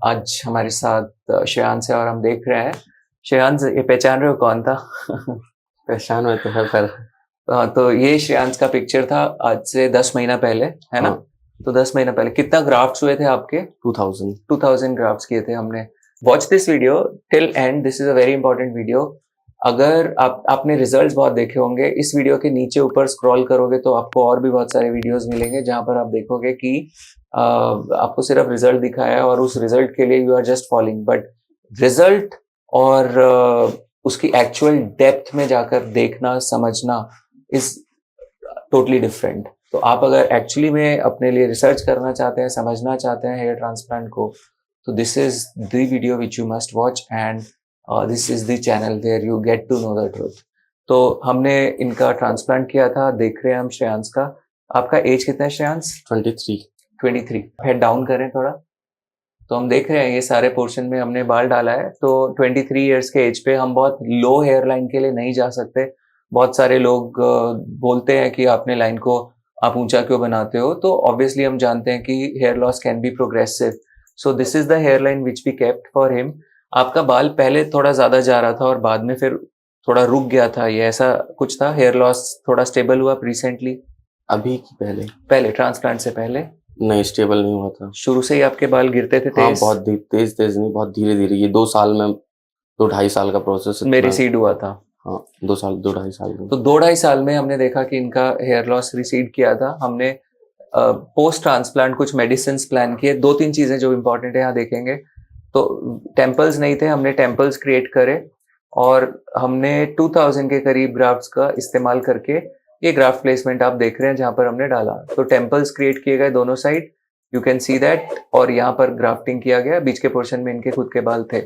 आज हमारे साथ श्रेयांश है और हम देख रहे हैं। श्रेयांश, ये पहचान रहे हो कौन था? पहचान में तो है पर तो ये श्रेयांश का पिक्चर था आज से 10 महीना पहले, है ना? हाँ। तो 10 महीना पहले कितना ग्राफ्ट्स हुए थे आपके? 2000 ग्राफ्ट्स किए थे हमने। Watch this video till and, this is a very important video. अगर आपने रिजल्ट्स बहुत देखे होंगे, इस वीडियो के नीचे ऊपर स्क्रॉल करोगे तो आपको और भी बहुत सारे वीडियोस मिलेंगे जहां पर आप देखोगे कि आपको सिर्फ रिजल्ट दिखाया है और उस रिजल्ट के लिए you are just following, but result और उसकी एक्चुअल डेप्थ में जाकर देखना समझना इज टोटली डिफरेंट। तो आप अगर एक्चुअली में अपने लिए रिसर्च करना चाहते हैं, समझना चाहते हैं हेयर ट्रांसप्लांट को, तो this is the video which you must watch and this is the channel where you get to know the truth. तो हमने इनका ट्रांसप्लांट किया था, देख रहे हैं हम श्रेयांश का। आपका एज कितना है श्रेयांश? 23। हेड डाउन करें थोड़ा, तो हम देख रहे हैं ये सारे पोर्शन में हमने बाल डाला है। तो 23 इयर्स के एज पे हम बहुत लो हेयर लाइन के लिए नहीं जा सकते। बहुत सारे लोग बोलते हैं कि आपने लाइन को आप ऊंचा क्यों बनाते हो, तो ऑब्वियसली हम जानते हैं कि hair loss can be progressive. So this is the hair line which we kept for him. आपका बाल पहले थोड़ा ज्यादा जा रहा था और बाद में फिर थोड़ा रुक गया था, ये ऐसा कुछ था? हेयर लॉस थोड़ा स्टेबल हुआ रिसेंटली? अभी की पहले ट्रांसप्लांट से पहले नहीं, स्टेबल नहीं हुआ था। शुरू से ही आपके बाल गिरते थे हाँ, तेज? बहुत तेज नहीं, बहुत धीरे धीरे। ये 2 साल में 2-2.5 साल का प्रोसेस है। मेरे सीड हुआ था। हाँ, 2-2.5 साल में। तो 2-2.5 साल में हमने देखा कि इनका हेयर लॉस रिसीड किया था। हमने पोस्ट ट्रांसप्लांट कुछ मेडिसिन प्लान किए। 2-3 चीजें जो इंपॉर्टेंट है यहाँ देखेंगे। तो टेम्पल्स नहीं थे, हमने टेम्पल्स क्रिएट करे और हमने 2000 के करीब ग्राफ्ट्स का इस्तेमाल करके ये ग्राफ्ट प्लेसमेंट आप देख रहे हैं जहां पर हमने डाला। तो टेम्पल्स क्रिएट किए गए दोनों side, you can see that, और यहाँ पर ग्राफ्टिंग किया गया। बीच के पोर्शन में इनके खुद के बाल थे।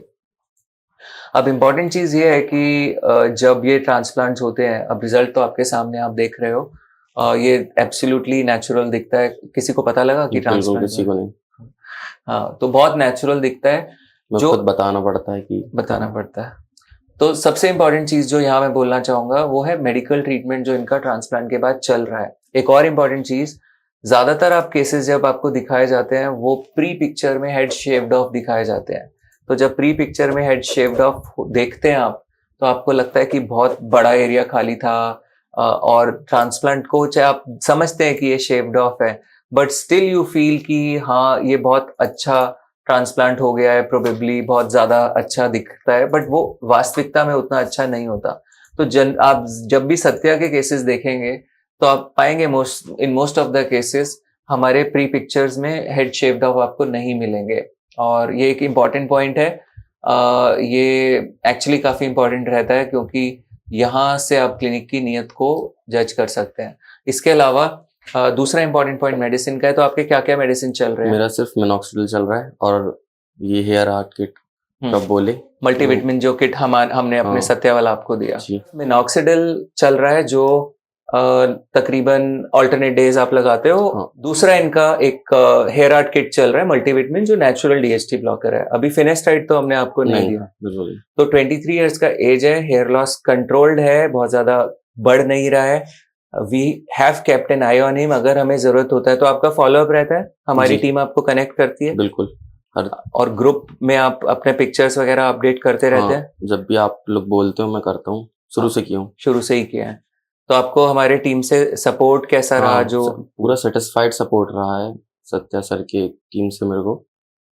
अब इम्पॉर्टेंट चीज ये है कि जब ये ट्रांसप्लांट्स होते हैं, अब रिजल्ट तो आपके सामने आप देख रहे हो, ये एब्सोल्युटली नेचुरल दिखता है। किसी को पता लगा कि ट्रांसप्लांट? किसी को नहीं। हाँ, तो बहुत नेचुरल दिखता है। जो खुद बताना पड़ता है। तो सबसे इंपॉर्टेंट चीज जो यहाँ मैं बोलना चाहूंगा वो है मेडिकल ट्रीटमेंट जो इनका ट्रांसप्लांट के बाद चल रहा है। एक और इम्पॉर्टेंट चीज, ज्यादातर आप केसेस जब आपको दिखाए जाते हैं वो प्री पिक्चर में हेड शेव्ड ऑफ दिखाए जाते हैं। तो जब प्री पिक्चर में हेड शेव्ड ऑफ देखते हैं आप, तो आपको लगता है कि बहुत बड़ा एरिया खाली था और ट्रांसप्लांट को चाहे आप समझते हैं कि ये शेव्ड ऑफ है, बट स्टिल यू फील कि हाँ ये बहुत अच्छा ट्रांसप्लांट हो गया है, प्रोबेबली बहुत ज्यादा अच्छा दिखता है, बट वो वास्तविकता में उतना अच्छा नहीं होता। तो आप जब भी सत्या के केसेस देखेंगे तो आप पाएंगे in most of the cases हमारे प्री पिक्चर्स में हेड शेप्ड ऑफ आपको नहीं मिलेंगे। और ये एक इम्पॉर्टेंट पॉइंट है। ये एक्चुअली काफी इम्पॉर्टेंट रहता है क्योंकि यहाँ से आप क्लिनिक की नीयत को जज कर सकते हैं। इसके अलावा दूसरा इंपॉर्टेंट पॉइंट मेडिसिन का है। तो आपके क्या क्या मेडिसिन चल रहे हैं? मेरा सिर्फ मिनॉक्सिडिल चल रहा है और ये हेयर आर्ट किट कब बोले मल्टीविटामिन जो किट हमने अपने सत्या वाला आपको दिया। मिनॉक्सिडिल चल रहा है जो तकरीबन ऑल्टरनेट डेज आप लगाते हो। हाँ। दूसरा इनका एक हेयर आर्ट किट चल रहा है मल्टीविटामिन जो नेचुरल डीएचटी ब्लॉकर है। अभी फिनेस्टाइड तो हमने आपको नहीं दिया। तो 23 इयर्स का एज है, हेयर लॉस कंट्रोल्ड है, बहुत ज्यादा बढ़ नहीं रहा है। We have kept an eye on him. अगर हमें जरूरत होता है तो आपका फॉलोअप रहता है, हमारी टीम आपको कनेक्ट करती है। बिल्कुल। और ग्रुप में आप अपने पिक्चर्स वगैरह अपडेट करते रहते हैं? जब भी आप लोग बोलते हो मैं करता हूँ, शुरू से ही किया है। तो आपको हमारे टीम से सपोर्ट कैसा रहा? जो पूरा सेटिस्फाइड सपोर्ट रहा है सत्या सर की टीम से मेरे को,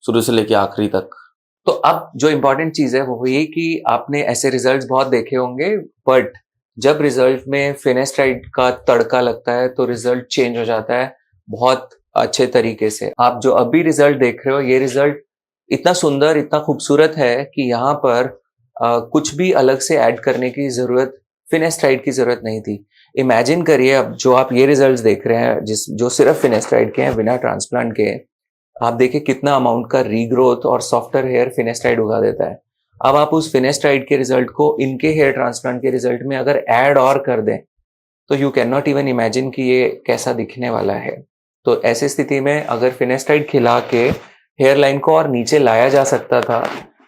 शुरू से लेके आखिरी तक। तो अब जो इम्पोर्टेंट चीज है वो ये कि आपने ऐसे रिजल्ट्स बहुत देखे होंगे, बट जब रिजल्ट में फिनेस्टाइड का तड़का लगता है तो रिजल्ट चेंज हो जाता है बहुत अच्छे तरीके से। आप जो अभी रिजल्ट देख रहे हो, ये रिजल्ट इतना सुंदर, इतना खूबसूरत है कि यहाँ पर कुछ भी अलग से ऐड करने की जरूरत, फिनेस्टाइड की जरूरत नहीं थी। इमेजिन करिए अब जो आप ये रिजल्ट्स देख रहे हैं जो सिर्फ फिनेस्टाइड के हैं, बिना ट्रांसप्लांट के, आप देखिए कितना अमाउंट का रीग्रोथ और सॉफ्टर हेयर फिनेस्टाइड उगा देता है। अब आप उस फिनेस्टाइड के रिजल्ट को इनके हेयर ट्रांसप्लांट के रिजल्ट में अगर ऐड और कर दें तो you can not even imagine कि ये कैसा दिखने वाला है। तो ऐसी स्थिति में अगर फिनेस्टाइड खिला के हेयर लाइन को और नीचे लाया जा सकता था,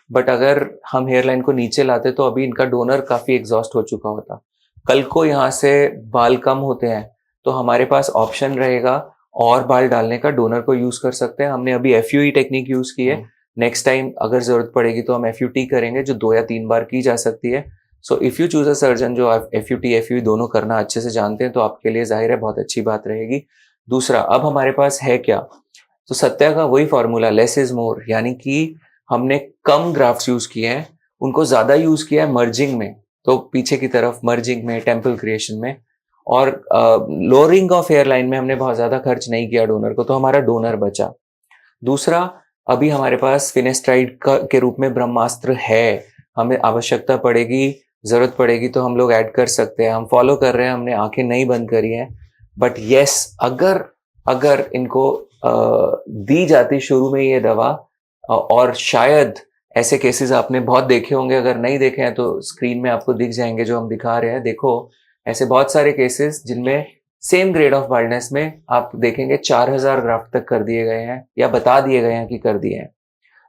बट अगर हम हेयर लाइन को नीचे लाते तो अभी इनका डोनर काफी एग्जॉस्ट हो चुका होता। कल को यहाँ से बाल कम होते हैं तो हमारे पास ऑप्शन रहेगा और बाल डालने का, डोनर को यूज कर सकते हैं। हमने अभी FUE टेक्निक यूज की है नेक्स्ट टाइम अगर जरूरत पड़ेगी तो हम FUT करेंगे, जो 2 या 3 बार की जा सकती है। So if you choose a surgeon जो आप FUT FUE दोनों करना अच्छे से जानते हैं, तो आपके लिए जाहिर है बहुत अच्छी बात रहेगी। दूसरा, अब हमारे पास है क्या? तो सत्या का वही फॉर्मूला, लेस इज मोर, यानी कि हमने कम ग्राफ्ट्स यूज किए हैं, उनको ज्यादा यूज किया है मर्जिंग में, तो पीछे की तरफ मर्जिंग में, टेम्पल क्रिएशन में, और लोअरिंग ऑफ एयरलाइन में हमने बहुत ज्यादा खर्च नहीं किया डोनर को, तो हमारा डोनर बचा। दूसरा, अभी हमारे पास फिनेस्ट्राइड के रूप में ब्रह्मास्त्र है, हमें आवश्यकता पड़ेगी, जरूरत पड़ेगी तो हम लोग ऐड कर सकते हैं, हम फॉलो कर रहे हैं, हमने आंखें नहीं बंद करी हैं। बट यस, अगर इनको दी जाती शुरू में ये दवा, और शायद ऐसे केसेस आपने बहुत देखे होंगे, अगर नहीं देखे हैं तो स्क्रीन में आपको दिख जाएंगे जो हम दिखा रहे हैं। देखो, ऐसे बहुत सारे केसेस जिनमें सेम ग्रेड ऑफ बाल्डनेस में आप देखेंगे 4000 ग्राफ्ट तक कर दिए गए हैं, या बता दिए गए हैं कि कर दिए हैं।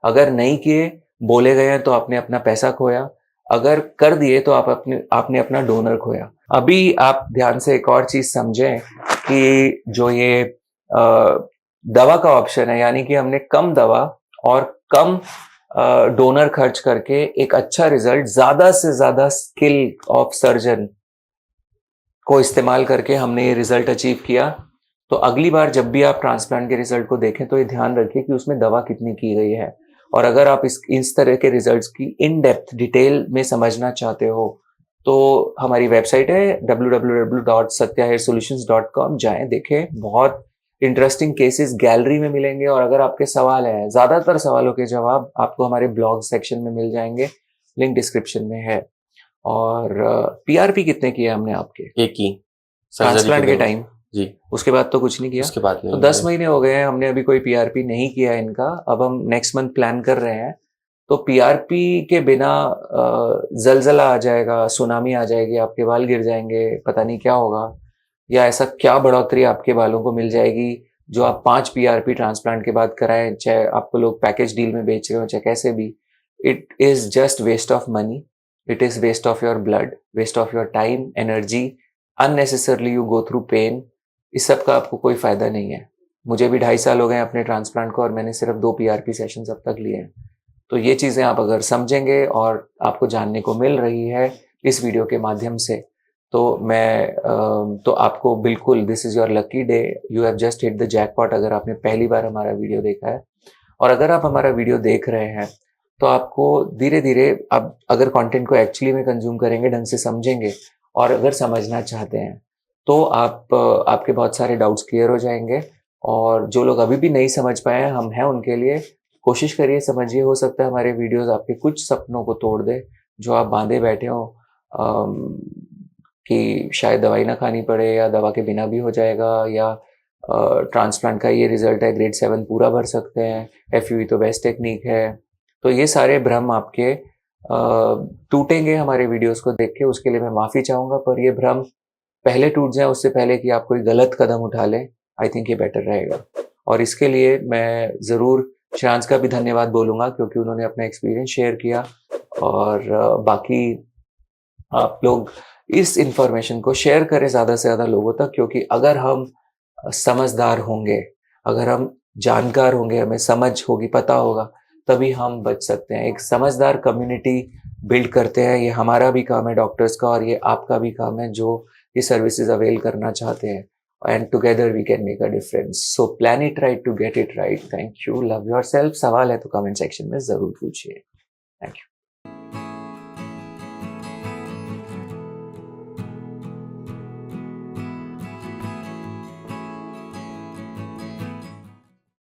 अगर नहीं किए, बोले गए हैं, तो आपने अपना पैसा खोया। अगर कर दिए तो आपने अपना डोनर खोया। अभी आप ध्यान से एक और चीज समझें कि जो ये दवा का ऑप्शन है, यानी कि हमने कम दवा और कम डोनर खर्च करके एक अच्छा रिजल्ट, ज्यादा से ज्यादा स्किल ऑफ सर्जन को इस्तेमाल करके हमने ये रिजल्ट अचीव किया। तो अगली बार जब भी आप ट्रांसप्लांट के रिजल्ट को देखें तो ये ध्यान रखिए कि उसमें दवा कितनी की गई है। और अगर आप इस तरह के रिजल्ट्स की इन डेप्थ डिटेल में समझना चाहते हो, तो हमारी वेबसाइट है www.satyahairsolutions.com, जाएं, देखें, बहुत इंटरेस्टिंग केसेस गैलरी में मिलेंगे। और अगर आपके सवाल हैं, ज्यादातर सवालों के जवाब आपको हमारे ब्लॉग सेक्शन में मिल जाएंगे, लिंक डिस्क्रिप्शन में है। और PRP कितने किए हमने आपके एक ही ट्रांसप्लांट के दौरान। टाइम? जी, उसके बाद तो कुछ नहीं किया? उसके बाद तो नहीं 10 किया। महीने हो गए हैं, हमने अभी कोई PRP नहीं किया है इनका। अब हम नेक्स्ट मंथ प्लान कर रहे हैं। तो PRP के बिना जलजला आ जाएगा, सुनामी आ जाएगी, आपके बाल गिर जाएंगे, पता नहीं क्या होगा, या ऐसा क्या बढ़ोतरी आपके बालों को मिल जाएगी जो आप 5 PRP ट्रांसप्लांट के बाद कराएं, चाहे आपको लोग पैकेज डील में बेच रहे हो, चाहे कैसे भी। It is just waste of money, it is waste of your blood, waste of your time, energy, unnecessarily you go through pain. इस सब का आपको कोई फायदा नहीं है। मुझे भी 2.5 साल हो गए अपने ट्रांसप्लांट को, और मैंने सिर्फ 2 PRP सेशंस अब तक लिए हैं। तो ये चीजें आप अगर समझेंगे और आपको जानने को मिल रही है इस वीडियो के माध्यम से, तो तो आपको बिल्कुल, this is your lucky day, you have just hit the jackpot अगर आपने पहली बार हमारा वीडियो देखा है। और अगर आप हमारा वीडियो देख रहे हैं तो आपको धीरे धीरे, आप अगर कंटेंट को एक्चुअली में कंज्यूम करेंगे, ढंग से समझेंगे, और अगर समझना चाहते हैं, तो आपके बहुत सारे डाउट्स क्लियर हो जाएंगे। और जो लोग अभी भी नहीं समझ पाए हैं, हम हैं उनके लिए। कोशिश करिए, समझिए, हो सकता है हमारे वीडियोस आपके कुछ सपनों को तोड़ दे जो आप बांधे बैठे हो, कि शायद दवाई ना खानी पड़े, या दवा के बिना भी हो जाएगा, या ट्रांसप्लांट का ये रिजल्ट है, ग्रेड 7 पूरा भर सकते हैं, FUE तो बेस्ट टेक्निक है। तो ये सारे भ्रम आपके टूटेंगे हमारे वीडियोस को देख के, उसके लिए मैं माफ़ी चाहूँगा। पर ये भ्रम पहले टूट जाए, उससे पहले कि आप कोई गलत कदम उठा लें, आई थिंक ये बेटर रहेगा। और इसके लिए मैं ज़रूर श्रांस का भी धन्यवाद बोलूँगा, क्योंकि उन्होंने अपना एक्सपीरियंस शेयर किया। और बाकी आप लोग इस इंफॉर्मेशन को शेयर करें ज़्यादा से ज़्यादा लोगों तक, क्योंकि अगर हम समझदार होंगे, अगर हम जानकार होंगे, हमें समझ होगी, पता होगा, तभी हम बच सकते हैं। एक समझदार कम्युनिटी बिल्ड करते हैं, ये हमारा भी काम है डॉक्टर्स का, और ये आपका भी काम है जो ये सर्विसेज अवेल करना चाहते हैं। And together we can make a difference. So plan it right to get it right. Thank you, love yourself. सवाल है तो कमेंट सेक्शन में ज़रूर पूछिए। Thank you.